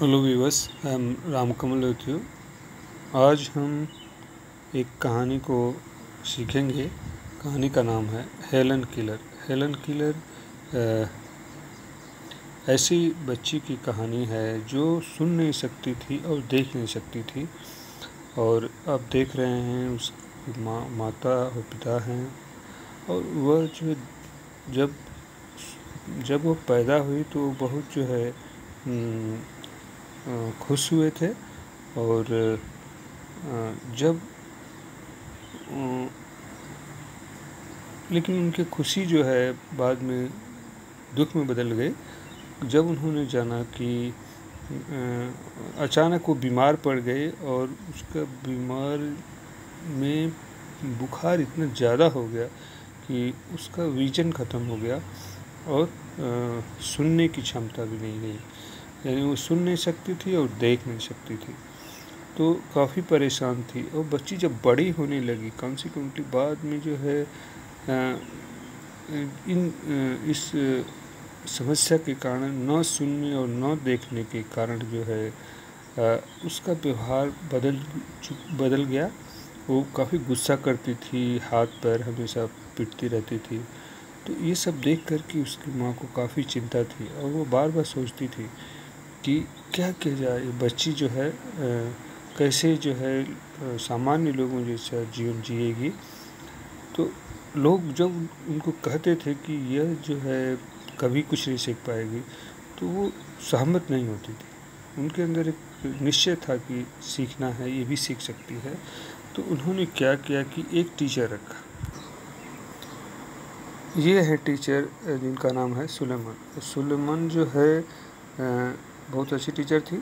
Hello viewers, I am Ramkamal with you। आज हम एक कहानी को सीखेंगे। कहानी का नाम है हेलन किलर। हेलन किलर ऐसी बच्ची की कहानी है जो सुन नहीं सकती थी और देख नहीं सकती थी, और अब देख रहे हैं उसकी माता और पिता हैं। और वह जो जब वो पैदा हुई तो बहुत जो है खुश हुए थे, और जब लेकिन उनकी खुशी जो है बाद में दुख में बदल गई जब उन्होंने जाना कि अचानक वो बीमार पड़ गए, और उसका बीमार में बुखार इतना ज़्यादा हो गया कि उसका विजन ख़त्म हो गया और सुनने की क्षमता भी नहीं रही। यानी वो सुन नहीं सकती थी और देख नहीं सकती थी, तो काफ़ी परेशान थी। और बच्ची जब बड़ी होने लगी कॉन्सिक्वेंटली बाद में जो है इस समस्या के कारण, न सुनने और न देखने के कारण जो है उसका व्यवहार बदल गया। वो काफ़ी गुस्सा करती थी, हाथ पैर हमेशा पीटती रहती थी। तो ये सब देख कर के उसकी माँ को काफ़ी चिंता थी, और वो बार बार सोचती थी कि क्या किया जाए। ये बच्ची जो है कैसे जो है सामान्य लोगों जैसा जीवन जिएगी। तो लोग जब उनको कहते थे कि यह जो है कभी कुछ नहीं सीख पाएगी, तो वो सहमत नहीं होती थी। उनके अंदर एक निश्चय था कि सीखना है, ये भी सीख सकती है। तो उन्होंने क्या किया कि एक टीचर रखा। ये है टीचर जिनका नाम है सुलेमान। सुलेमान जो है बहुत अच्छी टीचर थी।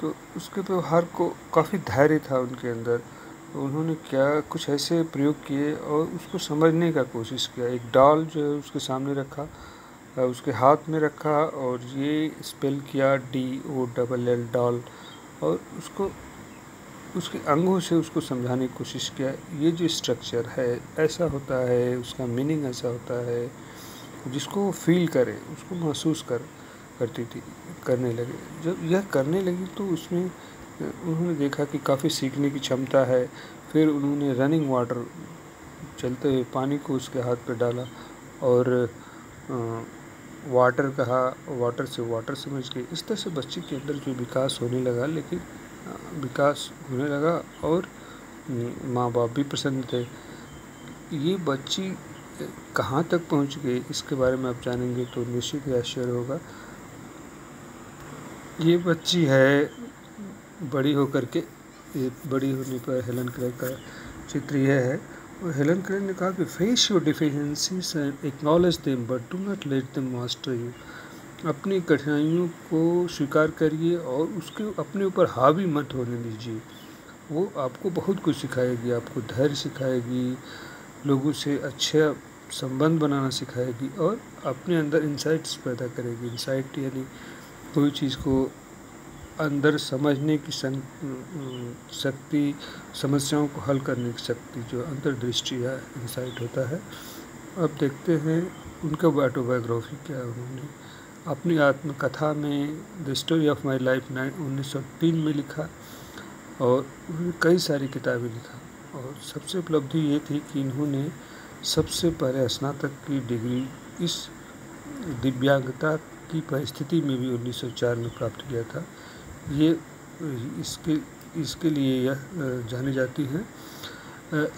तो उसके व्यवहार को काफ़ी धैर्य था उनके अंदर। उन्होंने क्या कुछ ऐसे प्रयोग किए और उसको समझने का कोशिश किया। एक डॉल जो है उसके सामने रखा, उसके हाथ में रखा, और ये स्पेल किया DOLL डॉल, और उसको उसके अंगों से उसको समझाने की कोशिश किया। ये जो स्ट्रक्चर है ऐसा होता है, उसका मीनिंग ऐसा होता है, जिसको वो फील करे, उसको महसूस करने लगे। जब यह करने लगी तो उसमें उन्होंने देखा कि काफ़ी सीखने की क्षमता है। फिर उन्होंने रनिंग वाटर, चलते हुए पानी को उसके हाथ पे डाला, और वाटर कहा, वाटर से वाटर समझ के। इस तरह से बच्चे के अंदर जो विकास होने लगा, लेकिन विकास होने लगा, और माँ बाप भी प्रसन्न थे। ये बच्ची कहाँ तक पहुँच गई, इसके बारे में आप जानेंगे तो निश्चित ही आश्चर्य होगा। ये बच्ची है बड़ी होकर के, ये बड़ी होने पर हेलन किलर का चित्र यह है। और हेलन किलर ने कहा कि face your deficiencies and acknowledge them but do not let them master you. अपनी कठिनाइयों को स्वीकार करिए और उसके अपने ऊपर हावी मत होने दीजिए। वो आपको बहुत कुछ सिखाएगी, आपको धैर्य सिखाएगी, लोगों से अच्छा संबंध बनाना सिखाएगी, और अपने अंदर इंसाइट्स पैदा करेगी। इंसाइट यानी कोई चीज़ को अंदर समझने की शक्ति, समस्याओं को हल करने की शक्ति, जो अंतर्दृष्टि या इंसाइट होता है। अब देखते हैं उनका ऑटोबायोग्राफी क्या है। उन्होंने अपनी आत्मकथा में the story of my life 1903 में लिखा, और उन्होंने कई सारी किताबें लिखा। और सबसे उपलब्धि ये थी कि इन्होंने सबसे पहले स्नातक की डिग्री इस दिव्यांगता की परिस्थिति में भी 1904 में प्राप्त किया था। ये इसके लिए यह जानी जाती हैं।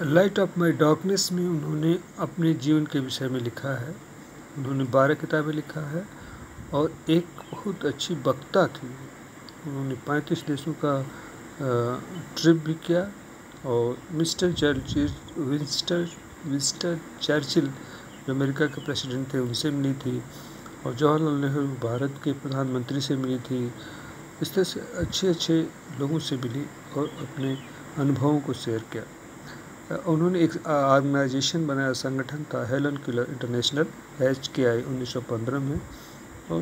लाइट ऑफ माई डार्कनेस में उन्होंने अपने जीवन के विषय में लिखा है। उन्होंने 12 किताबें लिखा है, और एक बहुत अच्छी वक्ता थी। उन्होंने 35 देशों का ट्रिप भी किया, और विंस्टन चर्चिल जो अमेरिका के प्रेसिडेंट थे उनसे मिली थी, और जवाहरलाल नेहरू भारत के प्रधानमंत्री से मिली थी। इस तरह से अच्छे लोगों से मिली और अपने अनुभवों को शेयर किया। उन्होंने एक ऑर्गेनाइजेशन बनाया, संगठन था हेलन किलर इंटरनेशनल, HKI 1915 में, और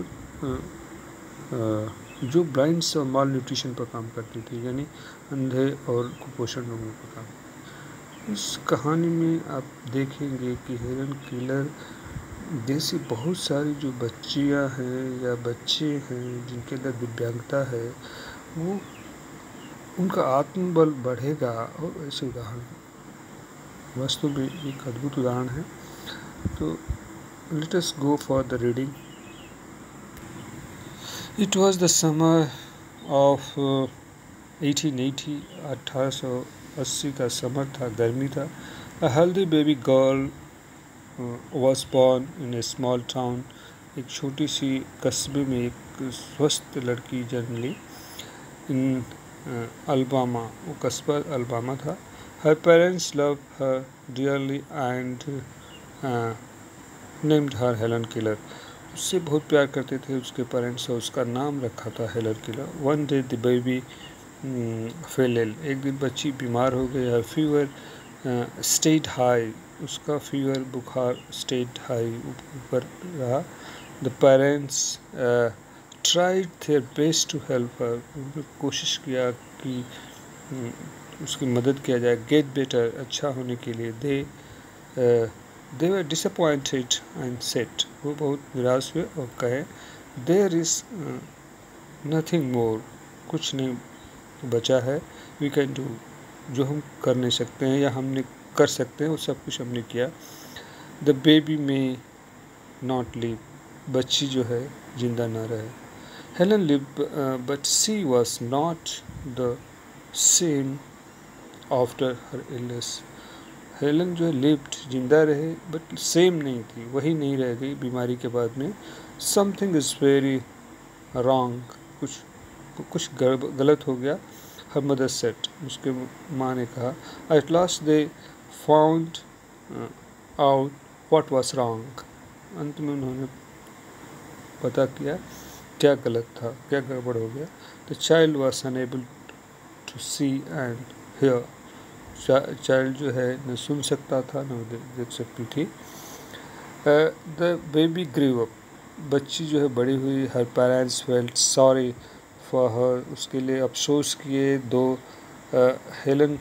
जो ब्लाइंड्स और माल न्यूट्रिशन पर काम करती थी, यानी अंधे और कुपोषण लोगों पर काम। इस कहानी में आप देखेंगे कि हेलन किलर जैसी बहुत सारी जो बच्चियां हैं या बच्चे हैं जिनके अंदर दिव्यांगता है, वो उनका आत्मबल बढ़ेगा। और ऐसे उदाहरण वास्तव में एक अद्भुत उदाहरण है। तो let us go for the reading. It was the summer of 1880, 1880 का समर था, गर्मी था। A healthy baby girl was born in A small town. एक छोटी सी कस्बे में एक स्वस्थ लड़की जन्म ली। इन अल्बामा, वो कस्बा अल्बामा था। Her parents love her dearly and named her Helen Keller. उससे बहुत प्यार करते थे उसके पेरेंट्स, और उसका नाम रखा था Helen Keller. One day the baby fell ill. एक दिन बच्ची बीमार हो गई। Her fever stayed high. उसका फीवर, बुखार स्टेट हाई, ऊपर रहा। The parents tried their best to help her. उन्होंने कोशिश किया कि उसकी मदद किया जाए। गेट बेटर, अच्छा होने के लिए। दे वर डिसअपॉइंटेड एंड सेड, वो बहुत निराश हुए और कहे, देयर इज नथिंग मोर, कुछ नहीं बचा है। वी कैन डू, जो हम कर नहीं सकते हैं या हमने कर सकते हैं वो सब कुछ हमने किया। The baby may not live, बच्ची जो है जिंदा ना रहे। Helen lived but she was not the same after her illness. Helen जो है लिव्ड, जिंदा रहे, बट सेम नहीं थी, वही नहीं रह गई बीमारी के बाद में। समथिंग इज़ वेरी रॉन्ग, कुछ गलत हो गया। हर मदर सेट, उसके माँ ने कहा। At last they found out what was wrong. अंत में उन्होंने पता किया क्या गलत था, क्या गड़बड़ हो गया। The child was unable to see and hear. Child जो है न सुन सकता था न देख सकती थी। द बेबी ग्रू अप, बच्ची जो है बड़ी हुई। Her parents felt sorry for her, उसके लिए अफसोस किए। Though Helen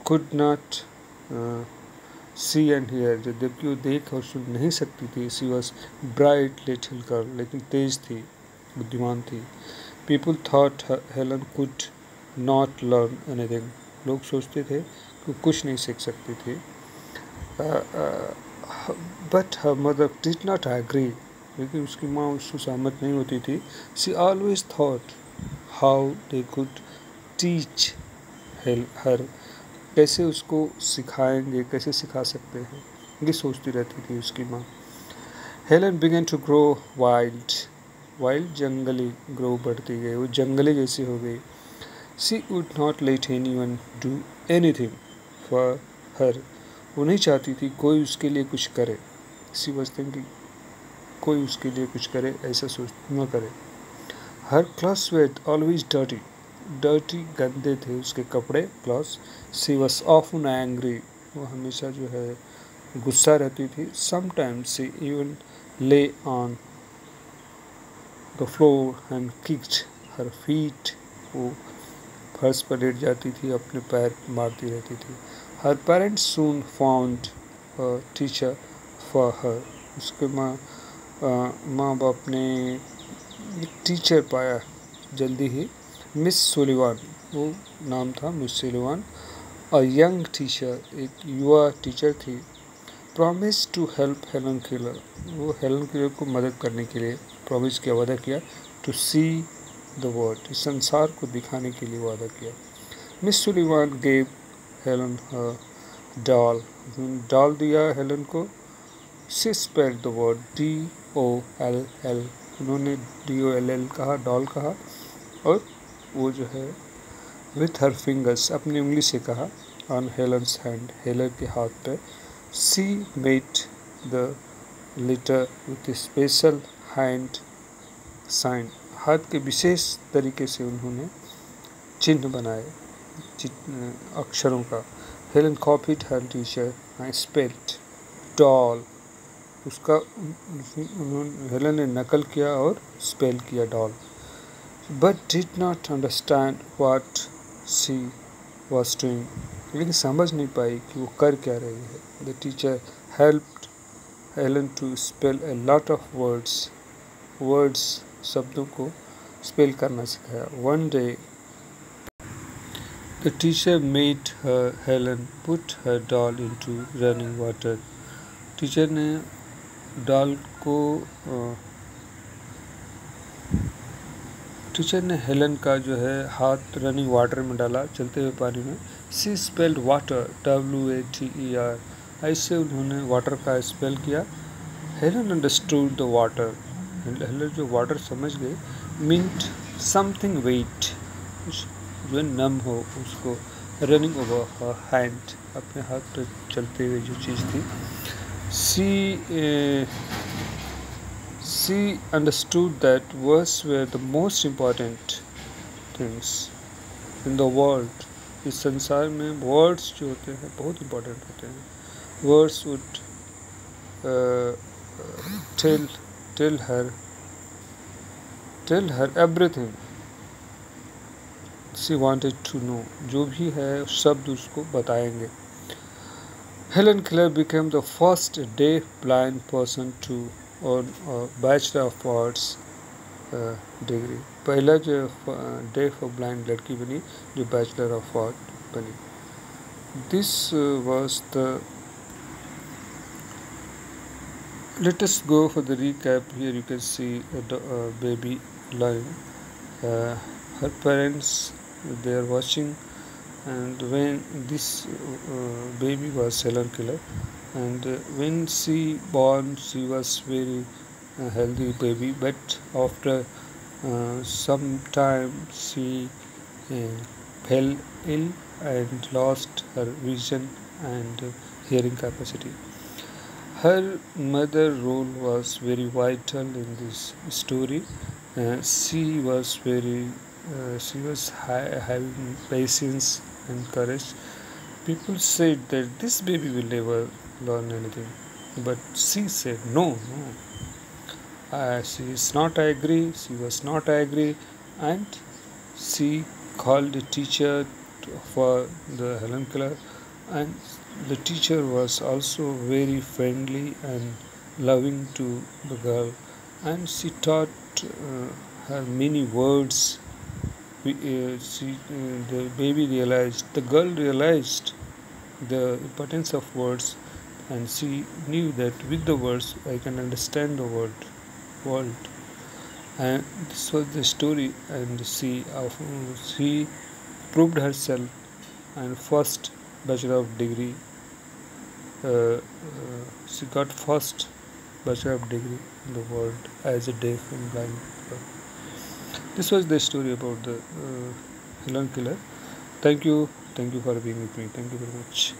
could not see and hear, जबकि वो देख और सुन नहीं सकती थी। She was bright little girl, लेकिन तेज थी, बुद्धिमान थी। People thought Helen could not learn anything, लोग सोचते थे कि कुछ नहीं सीख सकती थी। But her mother did not agree, लेकिन उसकी माँ उससे सहमत नहीं होती थी। She always thought how they could teach हर, कैसे उसको सिखाएंगे, कैसे सिखा सकते हैं, ये सोचती रहती थी उसकी माँ। Helen began to grow wild, wild जंगली, ग्रो बढ़ती गई, वो जंगली जैसी हो गई। She would not let anyone do anything for her, वो नहीं चाहती थी कोई उसके लिए कुछ करे। शी वाज थिंकिंग कोई उसके लिए कुछ करे, ऐसा सोच न करे। हर clothes where always dirty, dirty गंदे थे उसके कपड़े, clothes. She was often angry, वो हमेशा जो है गुस्सा रहती थी। समटाइम्स शी इवन ले on the floor and kicked her feet, वो फर्श पर लेट जाती थी, अपने पैर मारती रहती थी। Her parents soon found a teacher for her, उसके माँ बाप ने एक टीचर पाया जल्दी ही। मिस सुलिवान, वो नाम था Miss Sullivan. A young teacher, एक युवा टीचर थी। Promise to help Helen Keller, वो हेलन किलर को मदद करने के लिए प्रॉमिस किया, वादा किया। टू सी द वर्ल्ड, इस संसार को दिखाने के लिए वादा किया। Miss Sullivan gave Helen doll, doll दिया हेलन को। She spelled the word DOLL, उन्होंने DOLL कहा, डॉल कहा, और वो जो है विथ हर फिंगर्स, अपनी उंगली से कहा। ऑन हेलन्स हैंड, हेलन के हाथ पे। She made the letter with special hand sign, हाथ के विशेष तरीके से उन्होंने चिन्ह बनाए अक्षरों का। हेलन कॉपीड हर टीचर आई स्पेल्ड डॉल, उसका हेलन ने नकल किया और स्पेल किया doll. But did not understand what she was doing, लेकिन समझ नहीं पाई कि वो कर क्या रही है। The teacher helped Helen to spell a lot of words शब्दों को spell करना सिखाया. One day the teacher made Helen put her doll into running water. Teacher ने डॉल को टीचर ने हेलन का जो है हाथ रनिंग वाटर में डाला, चलते हुए पानी में. सी स्पेल्ड वाटर, WATER. ऐसे उन्होंने वाटर का स्पेल किया. Helen understood the water. Helen जो वाटर समझ गए. मीन्ट समथिंग वेट, जो नम हो उसको. रनिंग ओवर हर हैंड, अपने हाथ पर चलते हुए जो चीज़ थी. She understood that words were the most important things in the world. इस संसार में words जो होते हैं बहुत important होते हैं. Words would tell her everything she wanted to know. जो भी है शब्द उसको बताएंगे. Helen Keller became the first deaf-blind person to earn a Bachelor of Arts degree. पहला जो deaf और blind लड़की बनी जो Bachelor of Arts बनी. This was the. Let us go for the recap. Here you can see a baby lying. Her parents, they are watching. And when this baby was Helen Keller, and when she born, she was very healthy baby, but after some time she fell ill and lost her vision and hearing capacity. Her mother role was very vital in this story. She was having patience and courage. People said that this baby will never learn anything, but she said no. She was not agree, and she called the teacher for the Helen Keller, and the teacher was also very friendly and loving to the girl, and she taught her many words. The baby realized, the girl realized the importance of words, and she knew that with the words I can understand the world. And this was the story, and she proved herself, and first Bachelor of degree. She got first Bachelor of degree in the world as a deaf and blind girl. This was the story about the Helen Keller. Thank you for being with me. Thank you very much.